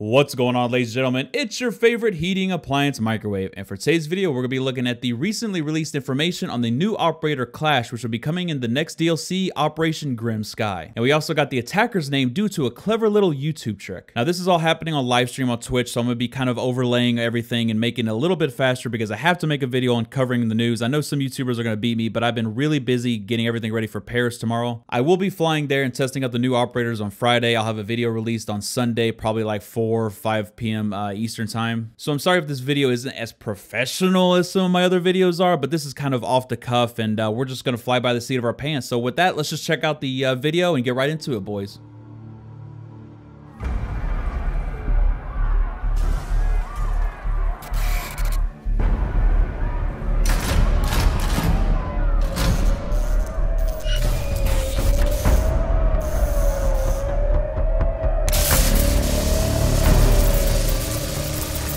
What's going on, ladies and gentlemen? It's your favorite heating appliance microwave, and for today's video, we're going to be looking at the recently released information on the new operator Clash, which will be coming in the next DLC, Operation Grim Sky. And we also got the attacker's name due to a clever little YouTube trick. Now, this is all happening on live stream on Twitch, so I'm going to be kind of overlaying everything and making it a little bit faster because I have to make a video on covering the news. I know some YouTubers are going to beat me, but I've been really busy getting everything ready for Paris tomorrow. I will be flying there and testing out the new operators on Friday. I'll have a video released on Sunday, probably like 4 or 5 p.m. Eastern time. So I'm sorry if this video isn't as professional as some of my other videos are, but this is kind of off the cuff and we're just gonna fly by the seat of our pants. So with that, let's just check out the video and get right into it, boys.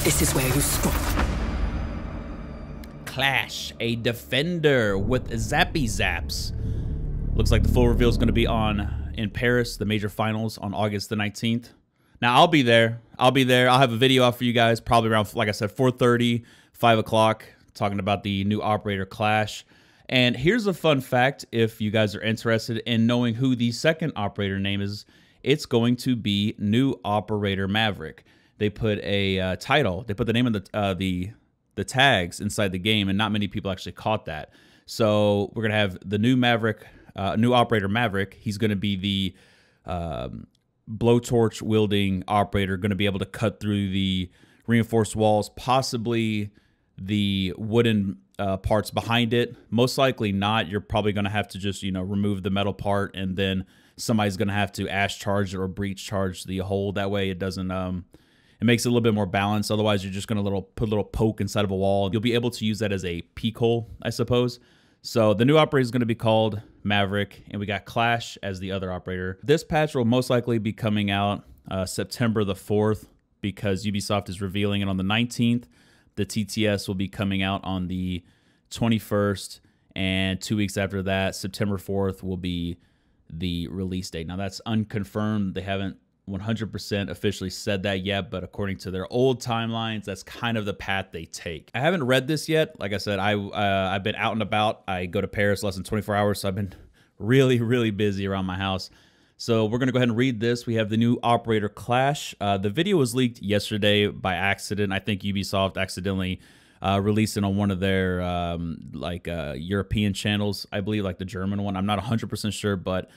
This is where you stop. Clash, a defender with zappy zaps. Looks like the full reveal is going to be in Paris, the major finals on August the 19th. Now, I'll be there. I'll have a video out for you guys, probably around, like I said, 4:30, 5 o'clock, talking about the new operator Clash. And here's a fun fact, if you guys are interested in knowing who the second operator name is, it's going to be New Operator Maverick. They put a title, they put the name of the tags inside the game, and not many people actually caught that. So we're gonna have the new Maverick, new operator Maverick. He's gonna be the blowtorch wielding operator, gonna be able to cut through the reinforced walls, possibly the wooden parts behind it. Most likely not. You're probably gonna have to just, remove the metal part, and then somebody's gonna have to ash charge it or breach charge the hole. That way it doesn't it makes it a little bit more balanced. Otherwise, you're just going to put a little poke inside of a wall. You'll be able to use that as a peek hole, I suppose. So the new operator is going to be called Maverick, and we got Clash as the other operator. This patch will most likely be coming out September the 4th because Ubisoft is revealing it on the 19th. The TTS will be coming out on the 21st, and 2 weeks after that, September 4th, will be the release date. Now, that's unconfirmed. They haven't 100% officially said that yet, but according to their old timelines, that's kind of the path they take. I haven't read this yet. Like I said, I've been out and about. I go to Paris less than 24 hours, so I've been really busy around my house. So we're gonna go ahead and read this. We have the new operator Clash. The video was leaked yesterday by accident. I think Ubisoft accidentally released it on one of their European channels, I believe, like the German one. I'm not 100% sure, but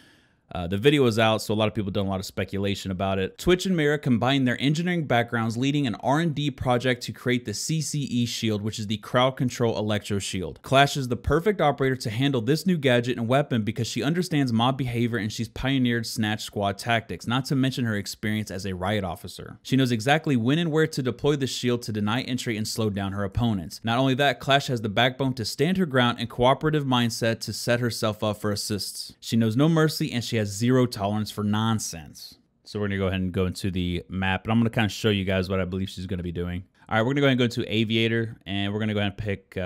the video was out, so a lot of people done a lot of speculation about it. Twitch and Mira combined their engineering backgrounds, leading an R&D project to create the CCE shield, which is the crowd control electro shield. Clash is the perfect operator to handle this new gadget and weapon because she understands mob behavior and she's pioneered snatch squad tactics, not to mention her experience as a riot officer. She knows exactly when and where to deploy the shield to deny entry and slow down her opponents. Not only that, Clash has the backbone to stand her ground and cooperative mindset to set herself up for assists. She knows no mercy, and she has zero tolerance for nonsense. So we're gonna go ahead and go into the map, and I'm gonna kind of show you guys what I believe she's gonna be doing. All right, we're gonna go ahead and go into Aviator, and we're gonna go ahead and pick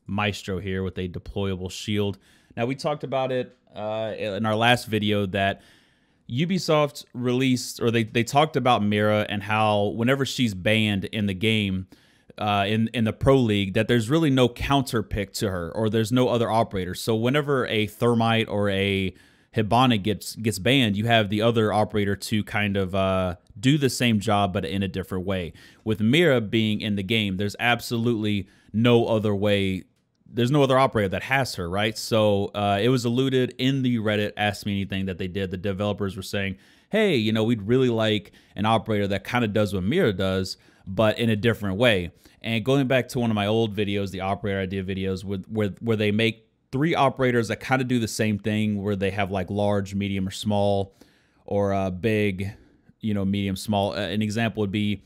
Maestro here with a deployable shield. Now, we talked about it in our last video that Ubisoft released, or they talked about Mira and how whenever she's banned in the game, in the Pro League, that there's really no counter pick to her, or there's no other operator. So whenever a Thermite or a Hibana gets banned, you have the other operator to kind of do the same job, but in a different way. With Mira being in the game, there's absolutely no other way. There's no other operator that has her, right? So it was alluded in the Reddit Ask Me Anything that they did. The developers were saying, hey, we'd really like an operator that kind of does what Mira does, but in a different way. And going back to one of my old videos, the operator idea videos, where they make 3 operators that kind of do the same thing, where they have like large, medium, or small, or big, medium, small. An example would be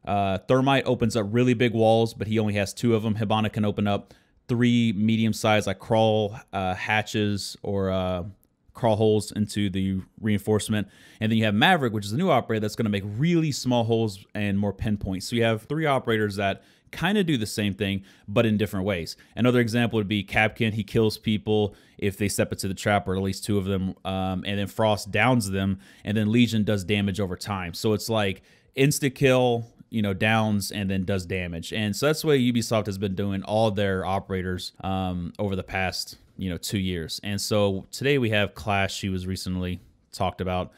Thermite opens up really big walls, but he only has 2 of them. Hibana can open up 3 medium-sized like crawl hatches or crawl holes into the reinforcement. And then you have Maverick, which is a new operator that's going to make really small holes and more pinpoints. So you have 3 operators that kind of do the same thing, but in different ways. Another example would be Capkin. He kills people if they step into the trap, or at least 2 of them. And then Frost downs them, and then Legion does damage over time. So it's like insta-kill, you know, downs and then does damage. And so that's the way Ubisoft has been doing all their operators over the past, you know, 2 years. And so today we have Clash. She was recently talked about.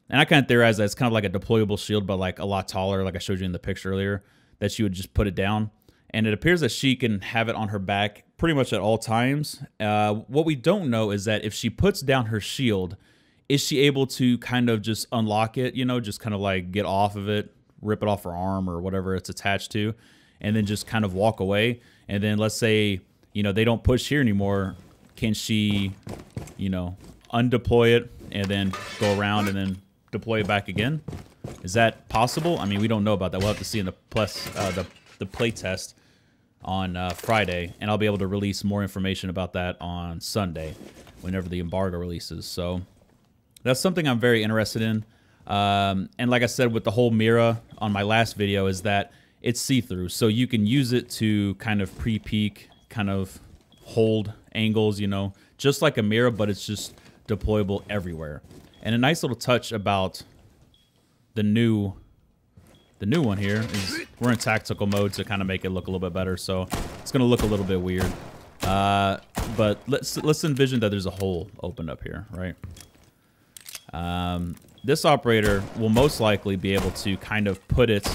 And I kind of theorize that it's kind of like a deployable shield, but like a lot taller, like I showed you in the picture earlier, that she would just put it down. And it appears that she can have it on her back pretty much at all times. What we don't know is that if she puts down her shield, is she able to kind of just unlock it, you know, just kind of like get off of it, rip it off her arm or whatever it's attached to, and then just kind of walk away. And then let's say, you know, they don't push here anymore. Can she, you know, undeploy it and then go around and then deploy it back again? Is that possible? I mean, we don't know about that. We'll have to see in the play test on Friday, and I'll be able to release more information about that on Sunday whenever the embargo releases. So that's something I'm very interested in. And like I said with the whole Mira on my last video, is that it's see-through, so you can use it to kind of pre-peek, kind of hold angles, you know, just like a Mira, but it's just deployable everywhere. And a nice little touch about the new one here is we're in tactical mode to kind of make it look a little bit better, so it's going to look a little bit weird. But let's envision that there's a hole opened up here, right? This operator will most likely be able to kind of put it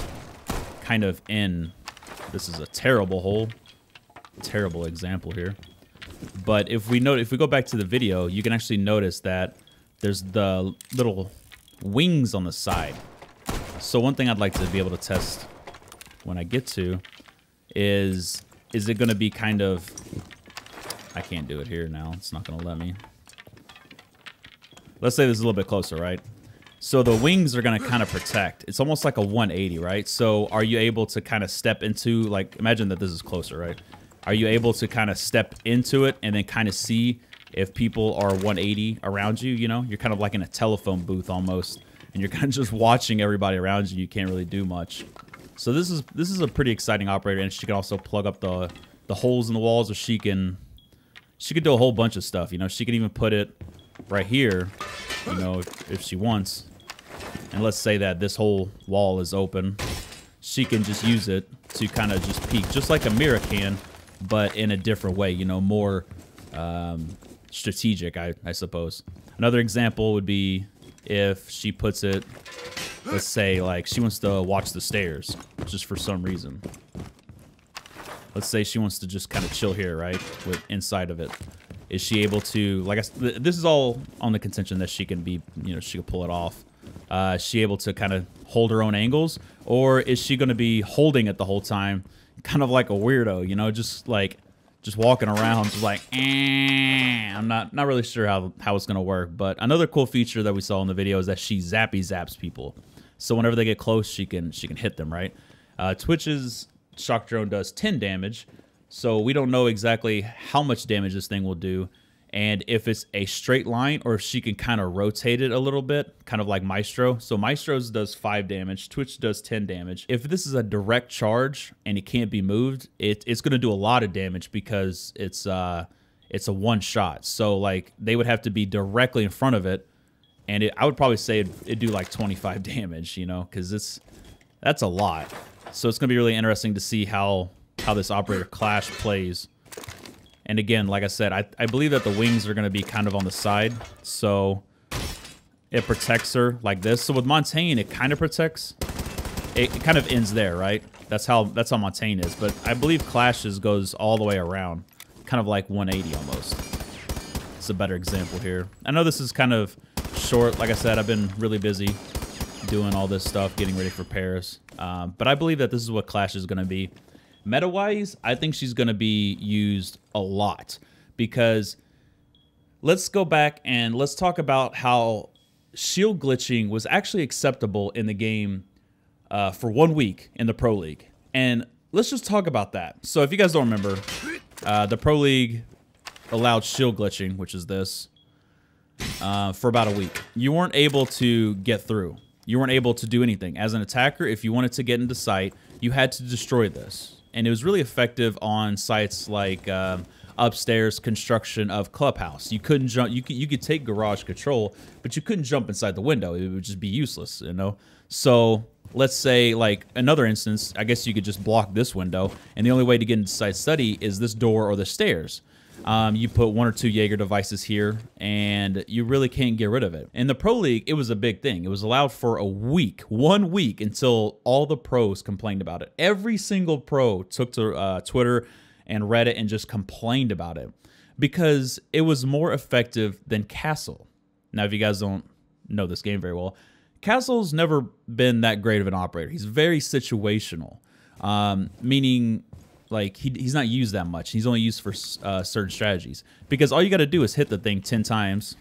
kind of in. This is a terrible hole, terrible example here. But if we go back to the video, you can actually notice that there's the little wings on the side. So one thing I'd like to be able to test when I get to is it going to be kind of, I can't do it here now. It's not going to let me. Let's say this is a little bit closer, right? So the wings are going to kind of protect. It's almost like a 180, right? So are you able to kind of step into, like, imagine that this is closer, right? Are you able to kind of step into it and then kind of see if people are 180 around you, you know? You're kind of like in a telephone booth almost, and you're kind of just watching everybody around you. You can't really do much. So this is a pretty exciting operator, and she can also plug up the holes in the walls, or she can do a whole bunch of stuff, you know? She can even put it right here, you know, if she wants. And let's say that this whole wall is open. She can just use it to kind of just peek, just like a Mira can, but in a different way, you know, more strategic, I suppose. Another example would be if she puts it, let's say, like, she wants to watch the stairs, just for some reason. Let's say she wants to just kind of chill here, right, with inside of it. Is she able to, like, this is all on the contention that she can be, you know, she can pull it off. Is she able to kind of hold her own angles, or is she going to be holding it the whole time, kind of like a weirdo, you know, just walking around, just like, I'm not really sure how it's going to work. But another cool feature that we saw in the video is that she zaps people. So whenever they get close, she can hit them, right? Twitch's shock drone does 10 damage, so we don't know exactly how much damage this thing will do, and if it's a straight line or if she can kind of rotate it a little bit, kind of like Maestro. So Maestro's does 5 damage, Twitch does 10 damage. If this is a direct charge and it can't be moved, it's going to do a lot of damage because it's a one shot. So like they would have to be directly in front of it, and I would probably say it'd do like 25 damage, you know, because that's a lot. So it's going to be really interesting to see how this operator Clash plays. And again, like I said, I believe that the wings are going to be kind of on the side, so it protects her like this. So with Montaigne, it kind of protects. It kind of ends there, right? That's how Montaigne is. But I believe Clash's goes all the way around, kind of like 180 almost. It's a better example here. I know this is kind of short. Like I said, I've been really busy doing all this stuff, getting ready for Paris. But I believe that this is what Clash is going to be. Meta-wise, I think she's going to be used a lot, because let's go back and let's talk about how shield glitching was actually acceptable in the game for 1 week in the Pro League. And let's just talk about that. So if you guys don't remember, the Pro League allowed shield glitching, which is this, for about a week. You weren't able to get through. You weren't able to do anything. As an attacker, if you wanted to get into sight, you had to destroy this. And it was really effective on sites like upstairs construction of Clubhouse. You couldn't jump. You could take garage control, but you couldn't jump inside the window. It would just be useless, you know. So let's say, like another instance, I guess you could just block this window, and the only way to get inside study is this door or the stairs. You put 1 or 2 Jaeger devices here, and you really can't get rid of it. In the Pro League, it was a big thing. It was allowed for a week, 1 week, until all the pros complained about it. Every single pro took to Twitter and Reddit and just complained about it because it was more effective than Castle. Now, if you guys don't know this game very well, Castle's never been that great of an operator. He's very situational, meaning like he's not used that much. He's only used for certain strategies because all you got to do is hit the thing 10 times,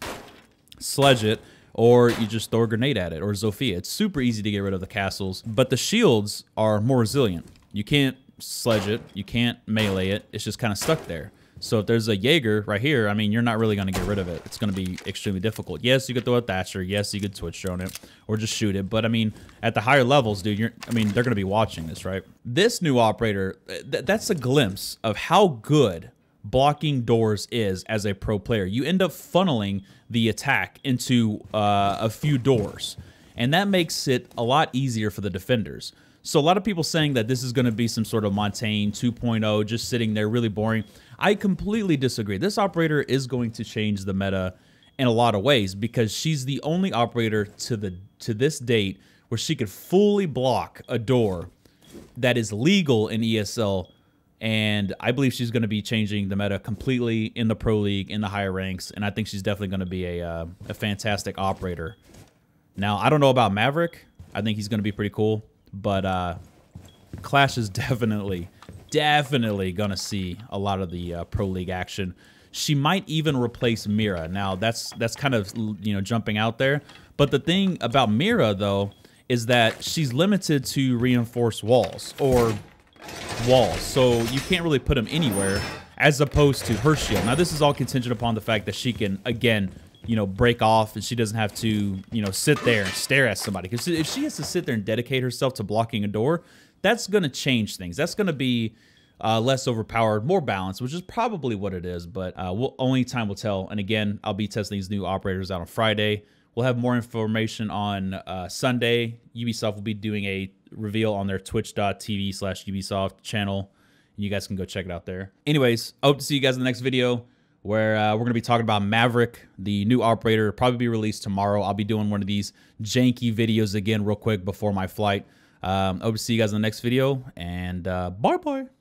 sledge it, or you just throw a grenade at it, or Zofia. It's super easy to get rid of the castles, but the shields are more resilient. You can't sledge it, you can't melee it. It's just kind of stuck there. So if there's a Jaeger right here, I mean, you're not really going to get rid of it. It's going to be extremely difficult. Yes, you could throw a Thatcher. Yes, you could Twitch drone it or just shoot it. But I mean, at the higher levels, dude, they're going to be watching this, right? This new operator, that's a glimpse of how good blocking doors is as a pro player. You end up funneling the attack into a few doors, and that makes it a lot easier for the defenders. So a lot of people saying that this is going to be some sort of Montaigne 2.0, just sitting there really boring. I completely disagree. This operator is going to change the meta in a lot of ways because she's the only operator to this date where she could fully block a door that is legal in ESL, and I believe she's going to be changing the meta completely in the Pro League, in the higher ranks, and I think she's definitely going to be a fantastic operator. Now, I don't know about Maverick. I think he's going to be pretty cool. But Clash is definitely gonna see a lot of the Pro League action. She might even replace Mira. Now that's kind of, you know, jumping out there. But the thing about Mira though is that she's limited to reinforced walls or walls, so you can't really put them anywhere. As opposed to her shield. Now this is all contingent upon the fact that she can again, you know, break off and she doesn't have to, you know, sit there and stare at somebody. Because if she has to sit there and dedicate herself to blocking a door, that's going to change things. That's going to be less overpowered, more balanced, which is probably what it is. But only time will tell. And again, I'll be testing these new operators out on Friday. We'll have more information on Sunday. Ubisoft will be doing a reveal on their twitch.tv/Ubisoft channel. And you guys can go check it out there. Anyways, I hope to see you guys in the next video, where we're going to be talking about Maverick, the new operator, probably be released tomorrow. I'll be doing one of these janky videos again real quick before my flight. I hope to see you guys in the next video, and bye-bye.